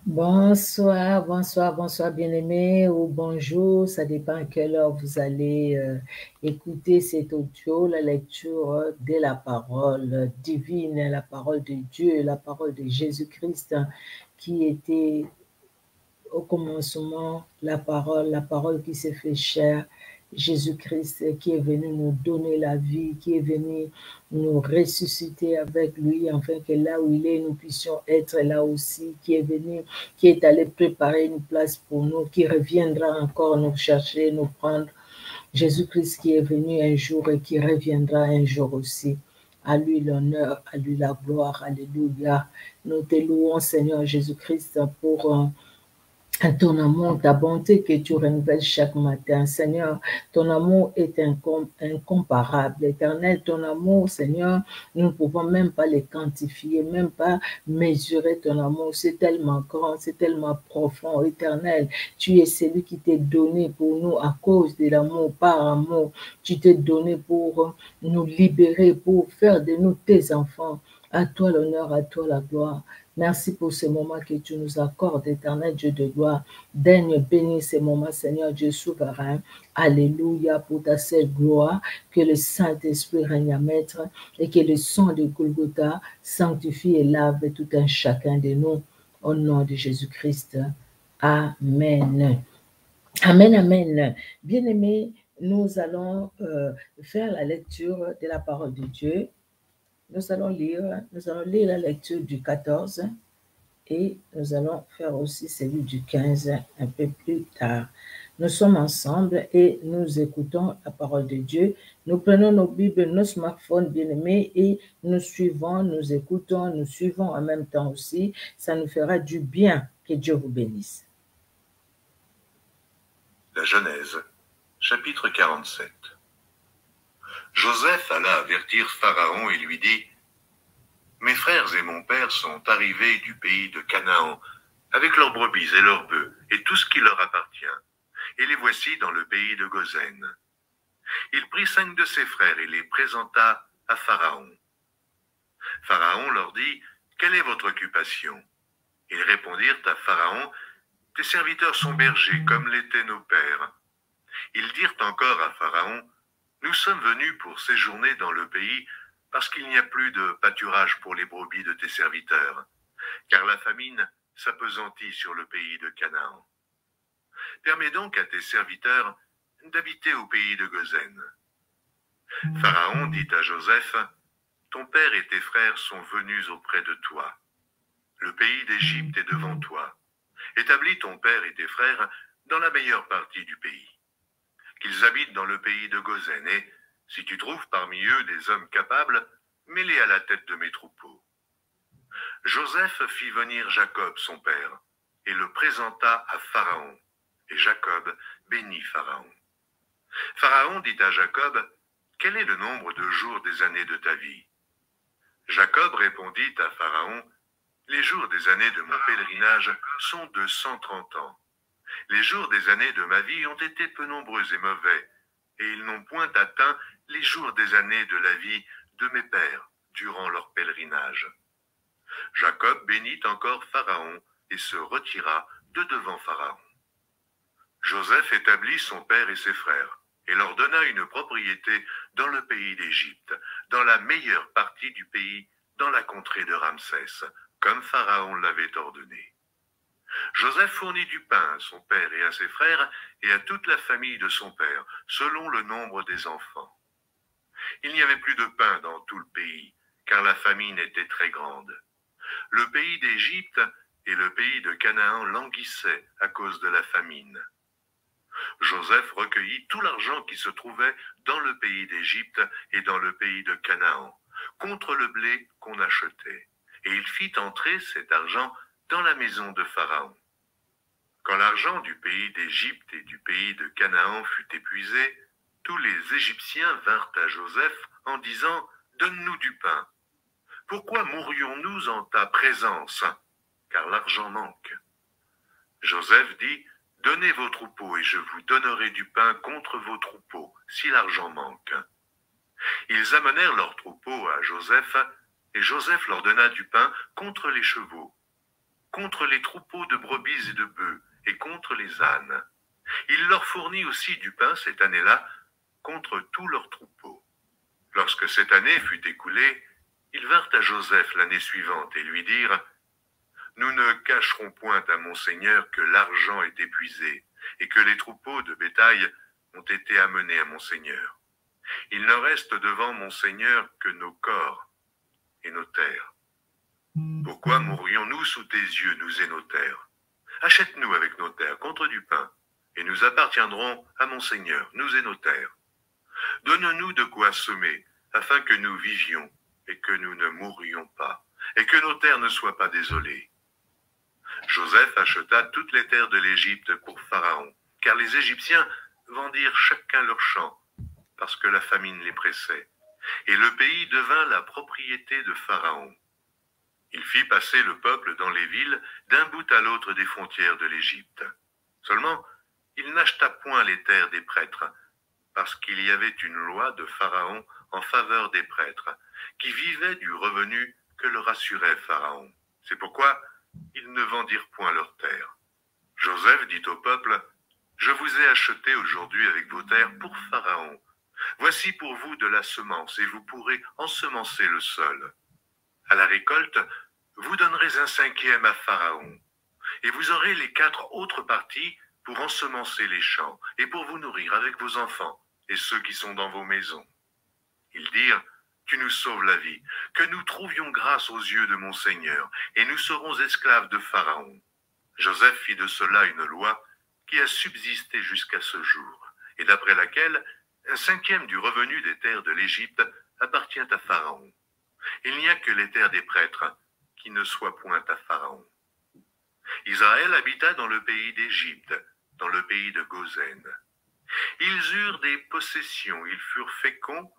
Bonsoir, bonsoir, bonsoir bien-aimés ou bonjour, ça dépend à quelle heure vous allez écouter cet audio, la lecture de la parole divine, la parole de Dieu, la parole de Jésus-Christ qui était au commencement, la parole qui s'est fait chair, Jésus-Christ qui est venu nous donner la vie, qui est venu nous ressusciter avec lui, afin que là où il est, nous puissions être là aussi, qui est venu, qui est allé préparer une place pour nous, qui reviendra encore nous chercher, nous prendre. Jésus-Christ qui est venu un jour et qui reviendra un jour aussi. À lui l'honneur, à lui la gloire, alléluia. Nous te louons, Seigneur Jésus-Christ, pour ton amour, ta bonté que tu renouvelles chaque matin. Seigneur, ton amour est incomparable. Éternel, ton amour, Seigneur, nous ne pouvons même pas le quantifier, même pas mesurer ton amour. C'est tellement grand, c'est tellement profond. Éternel, tu es celui qui t'est donné pour nous à cause de l'amour, par amour. Tu t'es donné pour nous libérer, pour faire de nous tes enfants. À toi l'honneur, à toi la gloire. Merci pour ce moment que tu nous accordes, éternel Dieu de gloire. Daigne bénir ces moments, Seigneur Dieu souverain. Alléluia pour ta seule gloire. Que le Saint-Esprit règne à maître et que le sang de Golgotha sanctifie et lave tout un chacun de nous. Au nom de Jésus-Christ. Amen. Amen, amen. Bien-aimés, nous allons faire la lecture de la parole de Dieu. Nous allons lire la lecture du 14 et nous allons faire aussi celui du 15 un peu plus tard. Nous sommes ensemble et nous écoutons la parole de Dieu. Nous prenons nos Bibles, nos smartphones bien-aimés et nous suivons, nous écoutons, nous suivons en même temps aussi. Ça nous fera du bien. Que Dieu vous bénisse. La Genèse, chapitre 47. Joseph alla avertir Pharaon et lui dit: Mes frères et mon père sont arrivés du pays de Canaan, avec leurs brebis et leurs bœufs, et tout ce qui leur appartient, et les voici dans le pays de Goshen. Il prit 5 de ses frères et les présenta à Pharaon. Pharaon leur dit: Quelle est votre occupation? Ils répondirent à Pharaon: Tes serviteurs sont bergers, comme l'étaient nos pères. Ils dirent encore à Pharaon: Nous sommes venus pour séjourner dans le pays, parce qu'il n'y a plus de pâturage pour les brebis de tes serviteurs, car la famine s'appesantit sur le pays de Canaan. Permets donc à tes serviteurs d'habiter au pays de Goshen. Pharaon dit à Joseph: Ton père et tes frères sont venus auprès de toi. Le pays d'Égypte est devant toi. Établis ton père et tes frères dans la meilleure partie du pays. Qu'ils habitent dans le pays de Goshen, et, si tu trouves parmi eux des hommes capables, mets-les à la tête de mes troupeaux. Joseph fit venir Jacob, son père, et le présenta à Pharaon, et Jacob bénit Pharaon. Pharaon dit à Jacob: Quel est le nombre de jours des années de ta vie? Jacob répondit à Pharaon: Les jours des années de mon pèlerinage sont de 130 ans. Les jours des années de ma vie ont été peu nombreux et mauvais, et ils n'ont point atteint les jours des années de la vie de mes pères durant leur pèlerinage. Jacob bénit encore Pharaon et se retira de devant Pharaon. Joseph établit son père et ses frères, et leur donna une propriété dans le pays d'Égypte, dans la meilleure partie du pays, dans la contrée de Ramsès, comme Pharaon l'avait ordonné. Joseph fournit du pain à son père et à ses frères et à toute la famille de son père, selon le nombre des enfants. Il n'y avait plus de pain dans tout le pays, car la famine était très grande. Le pays d'Égypte et le pays de Canaan languissaient à cause de la famine. Joseph recueillit tout l'argent qui se trouvait dans le pays d'Égypte et dans le pays de Canaan, contre le blé qu'on achetait, et il fit entrer cet argent dans la maison de Pharaon. Quand l'argent du pays d'Égypte et du pays de Canaan fut épuisé, tous les Égyptiens vinrent à Joseph en disant: Donne-nous du pain. Pourquoi mourrions-nous en ta présence? Car l'argent manque. Joseph dit: Donnez vos troupeaux et je vous donnerai du pain contre vos troupeaux, si l'argent manque. Ils amenèrent leurs troupeaux à Joseph, et Joseph leur donna du pain contre les chevaux. contre les troupeaux de brebis et de bœufs, et contre les ânes. Il leur fournit aussi du pain cette année-là, contre tous leurs troupeaux. Lorsque cette année fut écoulée, ils vinrent à Joseph l'année suivante et lui dirent: Nous ne cacherons point à mon Seigneur que l'argent est épuisé, et que les troupeaux de bétail ont été amenés à mon Seigneur. Il ne reste devant mon Seigneur que nos corps et nos terres. Pourquoi mourrions-nous sous tes yeux, nous et nos terres? Achète-nous avec nos terres contre du pain, et nous appartiendrons à mon Seigneur, nous et nos terres. Donne-nous de quoi semer, afin que nous vivions, et que nous ne mourrions pas, et que nos terres ne soient pas désolées. Joseph acheta toutes les terres de l'Égypte pour Pharaon, car les Égyptiens vendirent chacun leur champ, parce que la famine les pressait, et le pays devint la propriété de Pharaon. Il fit passer le peuple dans les villes d'un bout à l'autre des frontières de l'Égypte. Seulement, il n'acheta point les terres des prêtres, parce qu'il y avait une loi de Pharaon en faveur des prêtres, qui vivaient du revenu que leur assurait Pharaon. C'est pourquoi ils ne vendirent point leurs terres. Joseph dit au peuple: Je vous ai acheté aujourd'hui avec vos terres pour Pharaon. Voici pour vous de la semence, et vous pourrez ensemencer le sol. À la récolte, vous donnerez un 5e à Pharaon, et vous aurez les 4 autres parties pour ensemencer les champs, et pour vous nourrir avec vos enfants, et ceux qui sont dans vos maisons. Ils dirent: Tu nous sauves la vie, que nous trouvions grâce aux yeux de mon Seigneur, et nous serons esclaves de Pharaon. Joseph fit de cela une loi qui a subsisté jusqu'à ce jour, et d'après laquelle un 5e du revenu des terres de l'Égypte appartient à Pharaon. Il n'y a que les terres des prêtres qui ne soient point à Pharaon. Israël habita dans le pays d'Égypte, dans le pays de Goshen. Ils eurent des possessions, ils furent féconds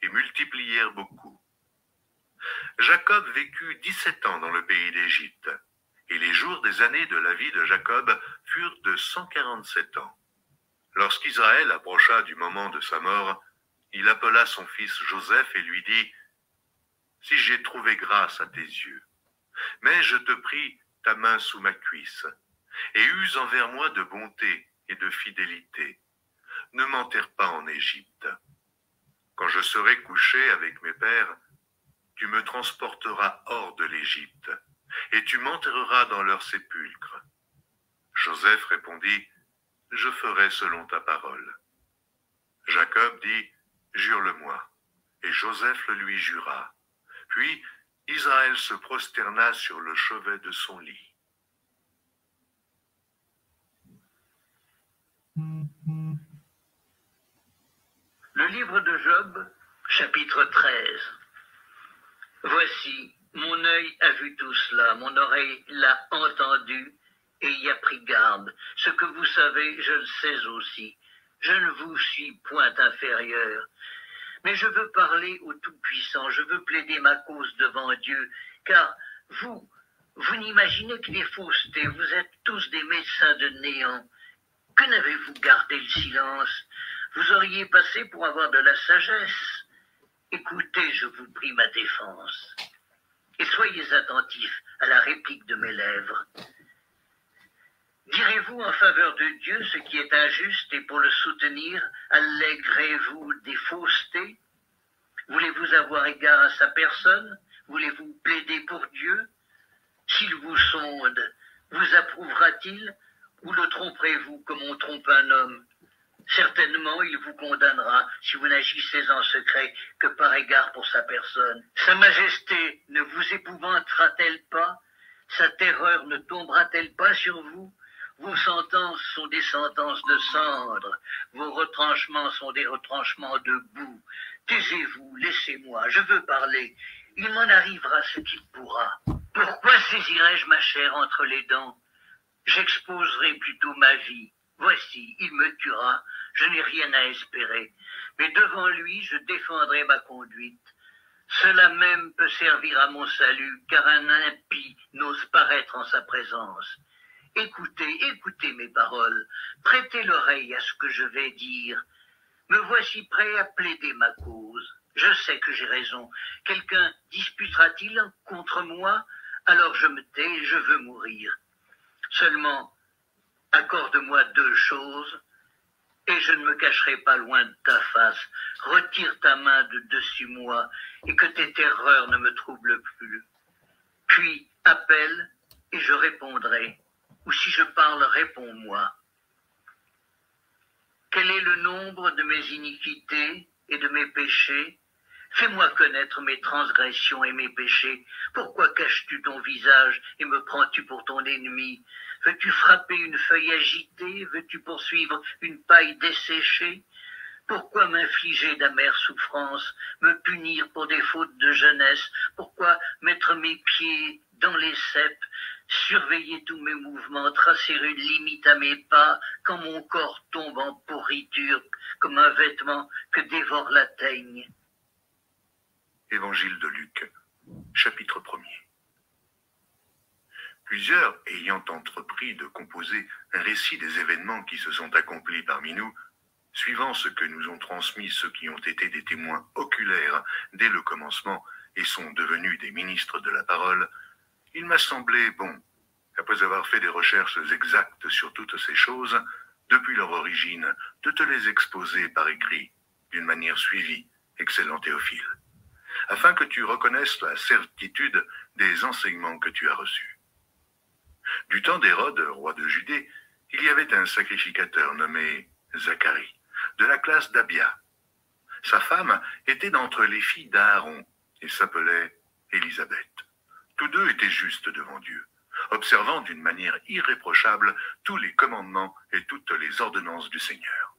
et multiplièrent beaucoup. Jacob vécut 17 ans dans le pays d'Égypte, et les jours des années de la vie de Jacob furent de 147 ans. Lorsqu'Israël approcha du moment de sa mort, il appela son fils Joseph et lui dit: Si j'ai trouvé grâce à tes yeux, mais je te prie ta main sous ma cuisse, et use envers moi de bonté et de fidélité. Ne m'enterre pas en Égypte. Quand je serai couché avec mes pères, tu me transporteras hors de l'Égypte, et tu m'enterreras dans leur sépulcre. Joseph répondit: Je ferai selon ta parole. Jacob dit: Jure-le-moi. Et Joseph le lui jura. Puis Israël se prosterna sur le chevet de son lit. Le livre de Job, chapitre 13. Voici, mon œil a vu tout cela, mon oreille l'a entendu et y a pris garde. Ce que vous savez, je le sais aussi. Je ne vous suis point inférieur. Mais je veux parler au Tout-Puissant, je veux plaider ma cause devant Dieu, car vous n'imaginez que des faussetés, vous êtes tous des médecins de néant. Que n'avez-vous gardé le silence? Vous auriez passé pour avoir de la sagesse. Écoutez, je vous prie, ma défense, et soyez attentifs à la réplique de mes lèvres. Direz-vous en faveur de Dieu ce qui est injuste, et pour le soutenir, allégrez-vous des faussetés? Voulez-vous avoir égard à sa personne? Voulez-vous plaider pour Dieu? S'il vous sonde, vous approuvera-t-il, ou le tromperez-vous comme on trompe un homme? Certainement, il vous condamnera si vous n'agissez en secret que par égard pour sa personne. Sa majesté ne vous épouvantera-t-elle pas? Sa terreur ne tombera-t-elle pas sur vous? Vos sentences sont des sentences de cendre, vos retranchements sont des retranchements de boue. Taisez-vous, laissez-moi, je veux parler. Il m'en arrivera ce qu'il pourra. Pourquoi saisirais-je ma chair entre les dents? J'exposerai plutôt ma vie. Voici, il me tuera, je n'ai rien à espérer. Mais devant lui, je défendrai ma conduite. Cela même peut servir à mon salut, car un impie n'ose paraître en sa présence. Écoutez, écoutez mes paroles, prêtez l'oreille à ce que je vais dire. Me voici prêt à plaider ma cause. Je sais que j'ai raison. Quelqu'un disputera-t-il contre moi? Alors je me tais, je veux mourir. Seulement, accorde-moi 2 choses, et je ne me cacherai pas loin de ta face. Retire ta main de dessus moi, et que tes terreurs ne me troublent plus. Puis appelle, et je répondrai. Ou si je parle, réponds-moi. Quel est le nombre de mes iniquités et de mes péchés? Fais-moi connaître mes transgressions et mes péchés. Pourquoi caches-tu ton visage et me prends-tu pour ton ennemi? Veux-tu frapper une feuille agitée? Veux-tu poursuivre une paille desséchée? Pourquoi m'infliger d'amères souffrances, me punir pour des fautes de jeunesse? Pourquoi mettre mes pieds dans les ceps, surveiller tous mes mouvements, tracer une limite à mes pas, quand mon corps tombe en pourriture comme un vêtement que dévore la teigne? Évangile de Luc, chapitre 1er. Plusieurs ayant entrepris de composer un récit des événements qui se sont accomplis parmi nous, suivant ce que nous ont transmis ceux qui ont été des témoins oculaires dès le commencement et sont devenus des ministres de la parole, il m'a semblé bon, après avoir fait des recherches exactes sur toutes ces choses, depuis leur origine, de te les exposer par écrit, d'une manière suivie, excellent Théophile, afin que tu reconnaisses la certitude des enseignements que tu as reçus. Du temps d'Hérode, roi de Judée, il y avait un sacrificateur nommé Zacharie, de la classe d'Abia. Sa femme était d'entre les filles d'Aaron et s'appelait Élisabeth. Tous deux étaient justes devant Dieu, observant d'une manière irréprochable tous les commandements et toutes les ordonnances du Seigneur.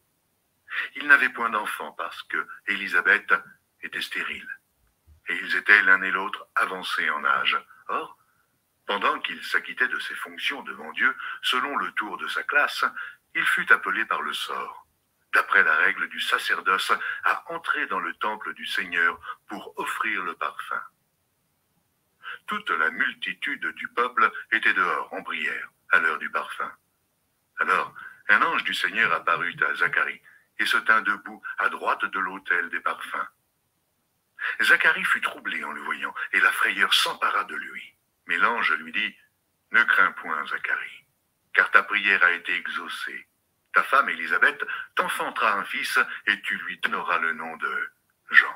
Ils n'avaient point d'enfant parce que Élisabeth était stérile, et ils étaient l'un et l'autre avancés en âge. Or, pendant qu'il s'acquittait de ses fonctions devant Dieu, selon le tour de sa classe, il fut appelé par le sort, d'après la règle du sacerdoce, à entrer dans le temple du Seigneur pour offrir le parfum. Toute la multitude du peuple était dehors en prière à l'heure du parfum. Alors, un ange du Seigneur apparut à Zacharie et se tint debout à droite de l'autel des parfums. Zacharie fut troublé en le voyant, et la frayeur s'empara de lui. Mais l'ange lui dit, « Ne crains point, Zacharie, car ta prière a été exaucée. Ta femme Élisabeth t'enfantera un fils, et tu lui donneras le nom de Jean.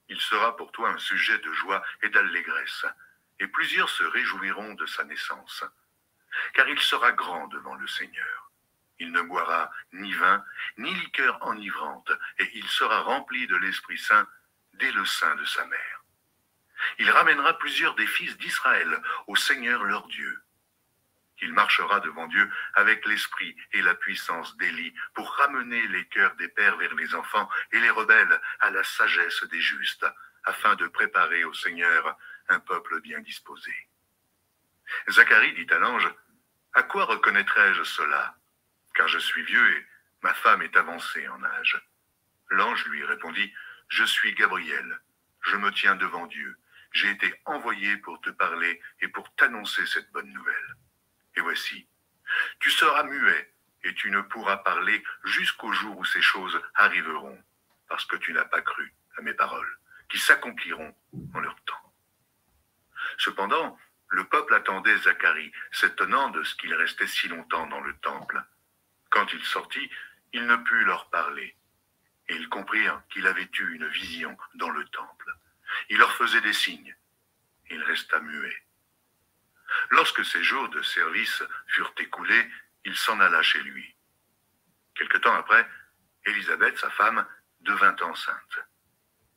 Il sera pour toi un sujet de joie et d'allégresse, et plusieurs se réjouiront de sa naissance, car il sera grand devant le Seigneur. Il ne boira ni vin, ni liqueur enivrante, et il sera rempli de l'Esprit Saint dès le sein de sa mère. Il ramènera plusieurs des fils d'Israël au Seigneur leur Dieu. Il marchera devant Dieu avec l'esprit et la puissance d'Élie pour ramener les cœurs des pères vers les enfants et les rebelles à la sagesse des justes, afin de préparer au Seigneur un peuple bien disposé. » Zacharie dit à l'ange, « À quoi reconnaîtrai-je cela? Car je suis vieux et ma femme est avancée en âge. » L'ange lui répondit, « Je suis Gabriel, je me tiens devant Dieu. J'ai été envoyé pour te parler et pour t'annoncer cette bonne nouvelle. Et voici, tu seras muet et tu ne pourras parler jusqu'au jour où ces choses arriveront, parce que tu n'as pas cru à mes paroles, qui s'accompliront en leur temps. » Cependant, le peuple attendait Zacharie, s'étonnant de ce qu'il restait si longtemps dans le temple. Quand il sortit, il ne put leur parler, et ils comprirent qu'il avait eu une vision dans le temple. Il leur faisait des signes. Il resta muet. Lorsque ses jours de service furent écoulés, il s'en alla chez lui. Quelque temps après, Élisabeth, sa femme, devint enceinte.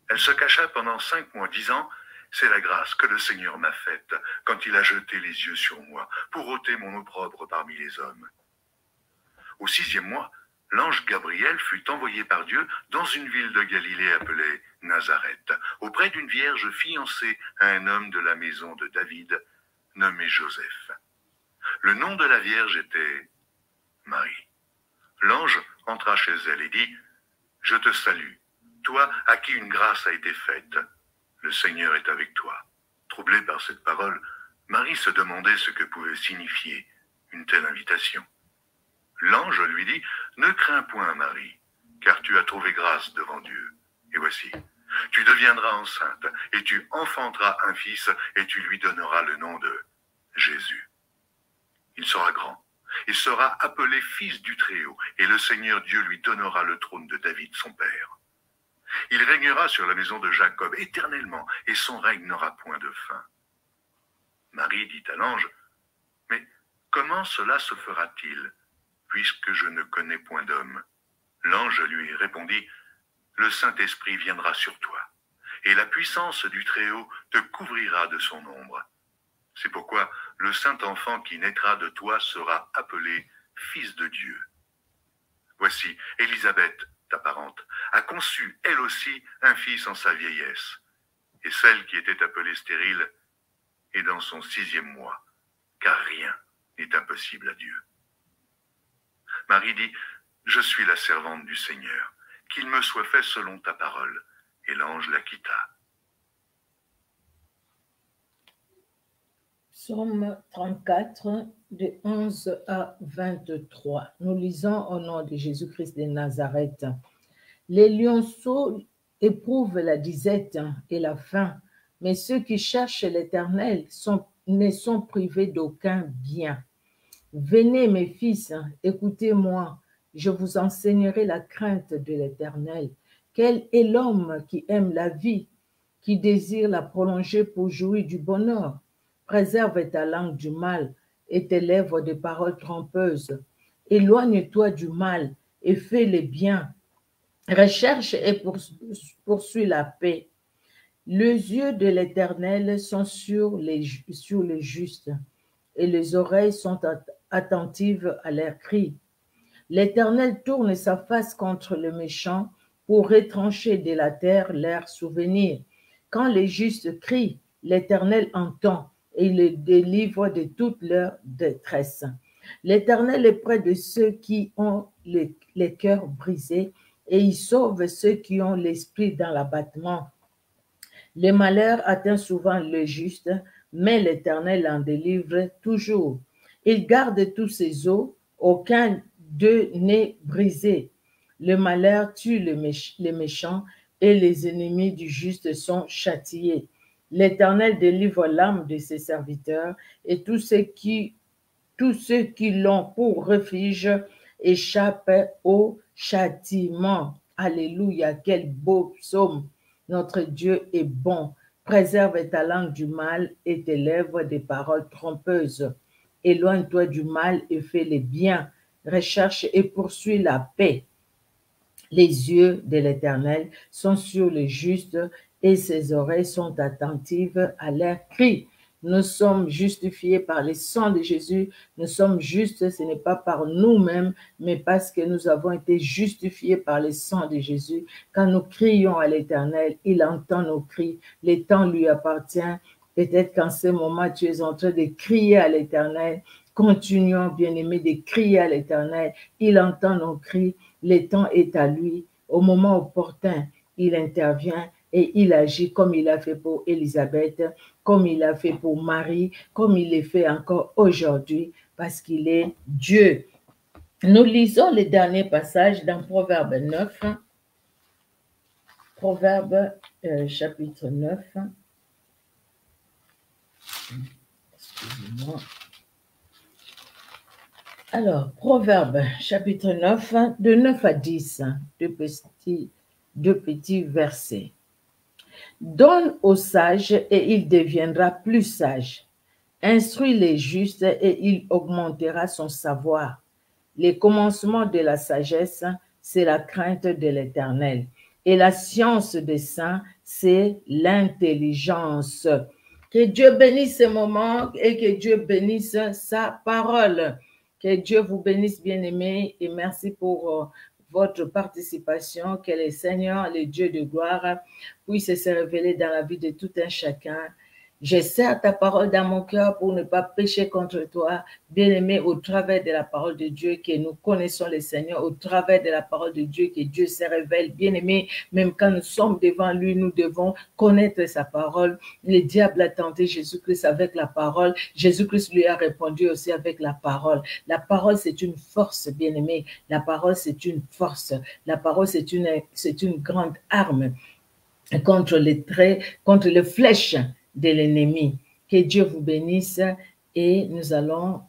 Elle se cacha pendant 5 mois, disant, « C'est la grâce que le Seigneur m'a faite quand il a jeté les yeux sur moi pour ôter mon opprobre parmi les hommes. » Au 6e mois, l'ange Gabriel fut envoyé par Dieu dans une ville de Galilée appelée Nazareth, auprès d'une vierge fiancée à un homme de la maison de David, nommé Joseph. Le nom de la vierge était Marie. L'ange entra chez elle et dit, « Je te salue, toi à qui une grâce a été faite. Le Seigneur est avec toi. » Troublée par cette parole, Marie se demandait ce que pouvait signifier une telle invitation. L'ange lui dit, « Ne crains point, Marie, car tu as trouvé grâce devant Dieu. Et voici, Tu deviendras enceinte et tu enfanteras un fils et tu lui donneras le nom de Jésus. Il sera grand. Il sera appelé fils du Très-Haut et le Seigneur Dieu lui donnera le trône de David son père. Il régnera sur la maison de Jacob éternellement et son règne n'aura point de fin. Marie dit à l'ange, « Mais comment cela se fera-t-il, puisque je ne connais point d'homme ?» L'ange lui répondit, « Le Saint-Esprit viendra sur toi, et la puissance du Très-Haut te couvrira de son ombre. C'est pourquoi le Saint-Enfant qui naîtra de toi sera appelé Fils de Dieu. Voici, Élisabeth, ta parente, a conçu elle aussi un fils en sa vieillesse, et celle qui était appelée stérile est dans son 6e mois, car rien n'est impossible à Dieu. » Marie dit, « Je suis la servante du Seigneur, qu'il me soit fait selon ta parole. » Et l'ange la quitta. Psaume 34, de 11 à 23. Nous lisons au nom de Jésus-Christ de Nazareth. Les lionceaux éprouvent la disette et la faim, mais ceux qui cherchent l'Éternel ne sont privés d'aucun bien. Venez, mes fils, écoutez-moi, je vous enseignerai la crainte de l'Éternel. Quel est l'homme qui aime la vie, qui désire la prolonger pour jouir du bonheur? Préserve ta langue du mal et tes lèvres des paroles trompeuses. Éloigne-toi du mal et fais le bien. Recherche et poursuis la paix. Les yeux de l'Éternel sont sur les justes et les oreilles sont attentives à leurs cris. L'Éternel tourne sa face contre le méchant pour retrancher de la terre leurs souvenirs. Quand les justes crient, l'Éternel entend et les délivre de toute leur détresse. L'Éternel est près de ceux qui ont les cœurs brisés et il sauve ceux qui ont l'esprit dans l'abattement. Le malheur atteint souvent le juste, mais l'Éternel en délivre toujours. Il garde tous ses os, aucun d'eux n'est brisé. Le malheur tue les méchants et les ennemis du juste sont châtiés. L'Éternel délivre l'âme de ses serviteurs et tous ceux qui l'ont pour refuge échappent au châtiment. Alléluia, quel beau psaume. Notre Dieu est bon. Préserve ta langue du mal et tes lèvres des paroles trompeuses. Éloigne-toi du mal et fais le bien. Recherche et poursuis la paix. Les yeux de l'Éternel sont sur les justes et ses oreilles sont attentives à leurs cris. Nous sommes justifiés par le sang de Jésus. Nous sommes justes, ce n'est pas par nous-mêmes, mais parce que nous avons été justifiés par le sang de Jésus. Quand nous crions à l'Éternel, il entend nos cris. Le temps lui appartient. Peut-être qu'en ce moment, tu es en train de crier à l'Éternel. Continuons, bien-aimés, de crier à l'Éternel. Il entend nos cris. Le temps est à lui. Au moment opportun, il intervient et il agit comme il a fait pour Élisabeth, comme il a fait pour Marie, comme il le fait encore aujourd'hui, parce qu'il est Dieu. Nous lisons le dernier passage dans Proverbe 9. Proverbe chapitre 9. Excusez-moi. Alors, Proverbe chapitre 9, de 9 à 10, deux petits versets. Donne au sage et il deviendra plus sage. Instruis les justes et il augmentera son savoir. Le commencement de la sagesse, c'est la crainte de l'Éternel. Et la science des saints, c'est l'intelligence. Que Dieu bénisse ce moment et que Dieu bénisse sa parole. Que Dieu vous bénisse, bien-aimés, et merci pour votre participation. Que le Seigneur, le Dieu de gloire, puisse se révéler dans la vie de tout un chacun. Je serre ta parole dans mon cœur pour ne pas pécher contre toi, bien-aimé, au travers de la parole de Dieu, que nous connaissons le Seigneur, au travers de la parole de Dieu, que Dieu se révèle, bien-aimé, même quand nous sommes devant lui, nous devons connaître sa parole. Le diable a tenté Jésus-Christ avec la parole, Jésus-Christ lui a répondu aussi avec la parole. La parole, c'est une force, bien-aimé, la parole, c'est une force, la parole, c'est une grande arme. contre les traits, contre les flèches de l'ennemi. Que Dieu vous bénisse et nous allons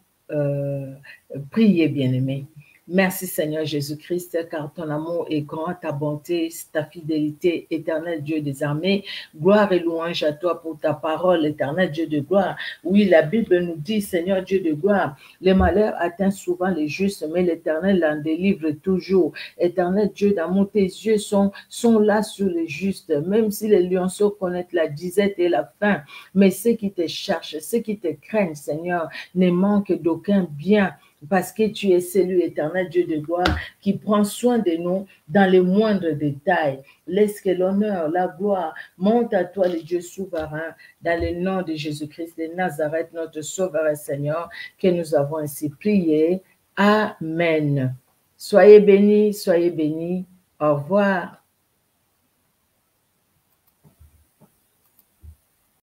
prier, bien-aimés. Merci Seigneur Jésus-Christ, car ton amour est grand, ta bonté, ta fidélité, éternel Dieu des armées. Gloire et louange à toi pour ta parole, éternel Dieu de gloire. Oui, la Bible nous dit, Seigneur Dieu de gloire, les malheurs atteignent souvent les justes, mais l'Éternel en délivre toujours. Éternel Dieu d'amour, tes yeux sont là sur les justes, même si les lionceaux connaissent la disette et la faim. Mais ceux qui te cherchent, ceux qui te craignent, Seigneur, ne manquent d'aucun bien. Parce que tu es celui, éternel Dieu de gloire, qui prend soin de nous dans les moindres détails. Laisse que l'honneur, la gloire monte à toi, le Dieu souverain, dans le nom de Jésus-Christ de Nazareth, notre Sauveur et Seigneur, que nous avons ainsi prié. Amen. Soyez bénis, soyez bénis. Au revoir.